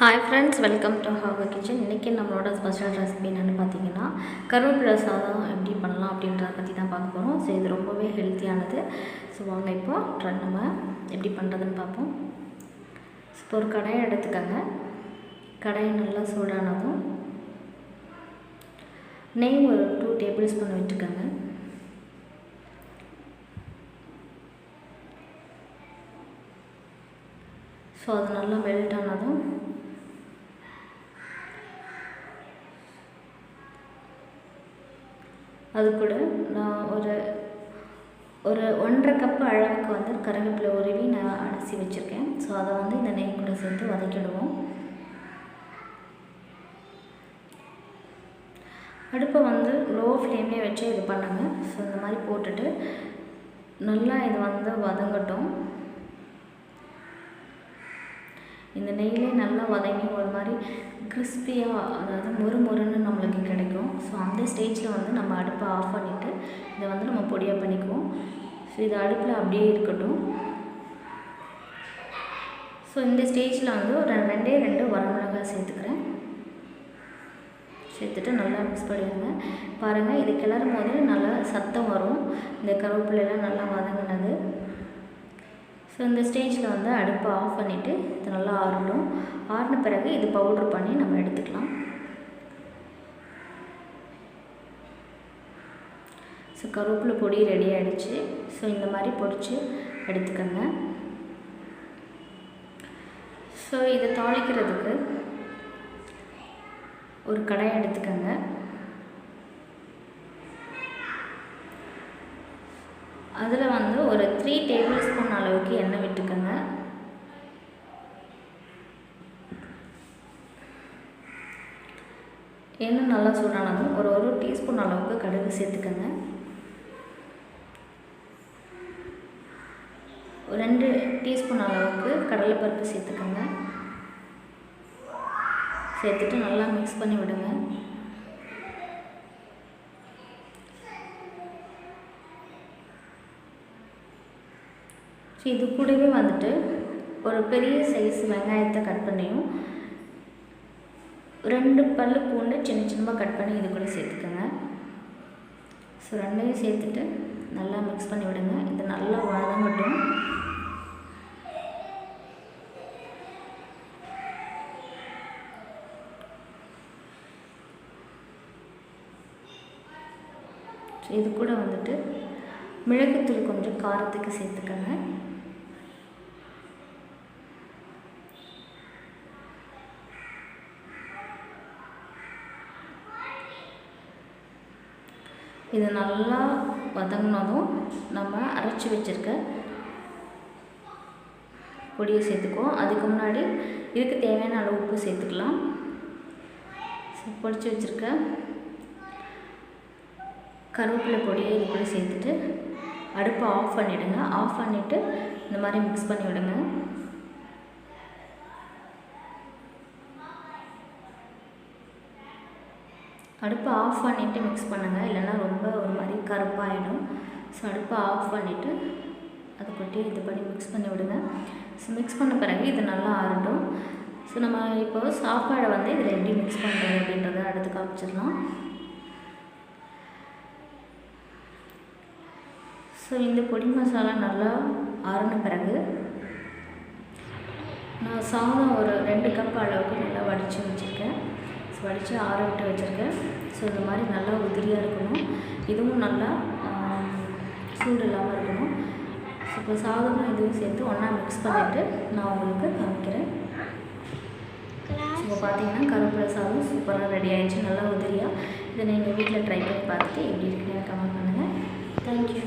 Hi friends, welcome to HAGO kitchen. இன்னைக்கு நம்மளோட special recipe என்னன்னு பார்த்தீங்கன்னா கருவேப்பிலை சாதம் எப்படி பண்ணலாம் அப்படின்றத பற்றி தான் பார்க்க போகிறோம். ஸோ இது ரொம்பவே ஹெல்த்தியானது. ஸோ வாங்க இப்போ நம்ம எப்படி பண்ணுறதுன்னு பார்ப்போம். இப்போ ஒரு கடாயை எடுத்துக்கோங்க. கடாயை நல்லா சூடானதும் நெய் ஒரு 2 டேபிள் ஸ்பூன் விட்டுக்கோங்க. ஸோ அது நல்லா மெல்ட் ஆனதும் அது கூட நான் ஒரு 1.5 கப் அளவுக்கு வந்து கருவேப்பிலை உருவி நான் அலசி வச்சுருக்கேன். ஸோ அதை வந்து இந்த நெய் கூட சேர்த்து வதக்கிடுவோம். அடுப்பை வந்து லோ ஃப்ளேம்லேயே வச்சு இது பண்ணுங்க. ஸோ இந்த மாதிரி போட்டுட்டு நல்லா இது வந்து வதங்கட்டும். இந்த நெய்யிலே நல்லா வதங்கி ஒரு மாதிரி கிறிஸ்பியாக, அதாவது மொறுன்னு நம்மளுக்கு கிடைக்கும். ஸோ அந்த ஸ்டேஜில் வந்து நம்ம அடுப்பை ஆஃப் பண்ணிவிட்டு இதை வந்து நம்ம பொடியாக பண்ணிக்குவோம். ஸோ இது அடுப்பில் அப்படியே இருக்கட்டும். ஸோ இந்த ஸ்டேஜில் வந்து ஒரு 2 வரமிளகாய் சேர்த்துக்கிறேன். சேர்த்துட்டு நல்லா மிக்ஸ் பண்ணிடுங்க. பாருங்கள், இது கிளறும் போது நல்லா சத்தம் வரும், இந்த கருவேப்பிலையெல்லாம் நல்லா வதங்கினது. ஸோ இந்த ஸ்டேஜில் வந்து அடுப்பை ஆஃப் பண்ணிவிட்டு இது நல்லா ஆறணும். ஆறின பிறகு இது பவுட்ரு பண்ணி நம்ம எடுத்துக்கலாம். ஸோ கருவேப்பிலை பொடி ரெடி ஆகிடுச்சு. ஸோ இந்த மாதிரி பொடிச்சு எடுத்துக்கோங்க. ஸோ இதை தாளிக்கிறதுக்கு ஒரு கடாயை எடுத்துக்கோங்க. அதில் வந்து ஒரு 3 டேபிள் ஸ்பூன் அளவுக்கு எண்ணெய் விட்டுக்கோங்க. எண்ணெய் நல்லா சூடானதும் ஒரு டீஸ்பூன் அளவுக்கு கடுகு சேர்த்துக்கோங்க. 2 டீஸ்பூன் அளவுக்கு கடலைப்பருப்பு சேர்த்துக்கோங்க. சேர்த்துட்டு நல்லா மிக்ஸ் பண்ணி விடுங்க. ஸோ இது கூடவே வந்துட்டு ஒரு பெரிய சைஸ் வெங்காயத்தை கட் பண்ணியும் 2 பல் பூண்டு சின்னமாக கட் பண்ணி இது கூட சேர்த்துக்கோங்க. ஸோ 2ஐயும் சேர்த்துட்டு நல்லா மிக்ஸ் பண்ணி விடுங்க. இது நல்லா வதங்கட்டும். ஸோ இது கூட வந்துட்டு மிளகுத்தூள் கொஞ்சம் காரத்துக்கு சேர்த்துக்கோங்க. இது நல்லா வதங்கினதும் நம்ம அரைச்சி வச்சுருக்க பொடியை சேர்த்துக்குவோம். அதுக்கு முன்னாடி இதுக்கு தேவையான அளவு உப்பு சேர்த்துக்கலாம். பொடிச்சு வச்சுருக்க கருவேப்பிலை பொடியை இது கூட சேர்த்துட்டு அடுப்பை ஆஃப் பண்ணிவிடுங்க. ஆஃப் பண்ணிவிட்டு இந்த மாதிரி மிக்ஸ் பண்ணி விடுங்க. அடுப்பை ஆஃப் பண்ணிவிட்டு மிக்ஸ் பண்ணுங்கள், இல்லைன்னா ரொம்ப ஒரு மாதிரி கருப்பாயிடும். ஸோ அடுப்பை ஆஃப் பண்ணிவிட்டு அதை கொட்டி இது பண்ணி மிக்ஸ் பண்ணி விடுங்க. ஸோ மிக்ஸ் பண்ண பிறகு இது நல்லா ஆறட்டும். ஸோ நம்ம இப்போ சாப்பாடை வந்து இதில் எப்படி மிக்ஸ் பண்ணுறது அப்படின்றத அடுத்து காமிச்சிடலாம். ஸோ இந்த பொடி மசாலா நல்லா ஆறின பிறகு நான் சாதம் ஒரு 2 கப் அளவுக்கு நல்லா வடித்து வச்சுருக்கேன். ஸோ வடித்து ஆற விட்டு வச்சுருக்கேன். ஸோ இந்த மாதிரி நல்லா உதிரியாக இருக்கணும். இதுவும் நல்லா சூடு இல்லாமல் இருக்கணும். ஸோ இப்போ சாதமும் இதுவும் சேர்த்து ஒன்றா மிக்ஸ் பண்ணிவிட்டு நான் உங்களுக்கு காமிக்கிறேன். இப்போ பார்த்தீங்கன்னா கருவேப்பிலை சாதம் சூப்பராக ரெடி ஆகிடுச்சு, நல்லா உதிரியாக. இதை நீங்கள் வீட்டில் ட்ரை பண்ணி பார்த்துட்டு எப்படி இருக்குன்னு கமெண்ட் பண்ணுங்கள். தேங்க்யூ.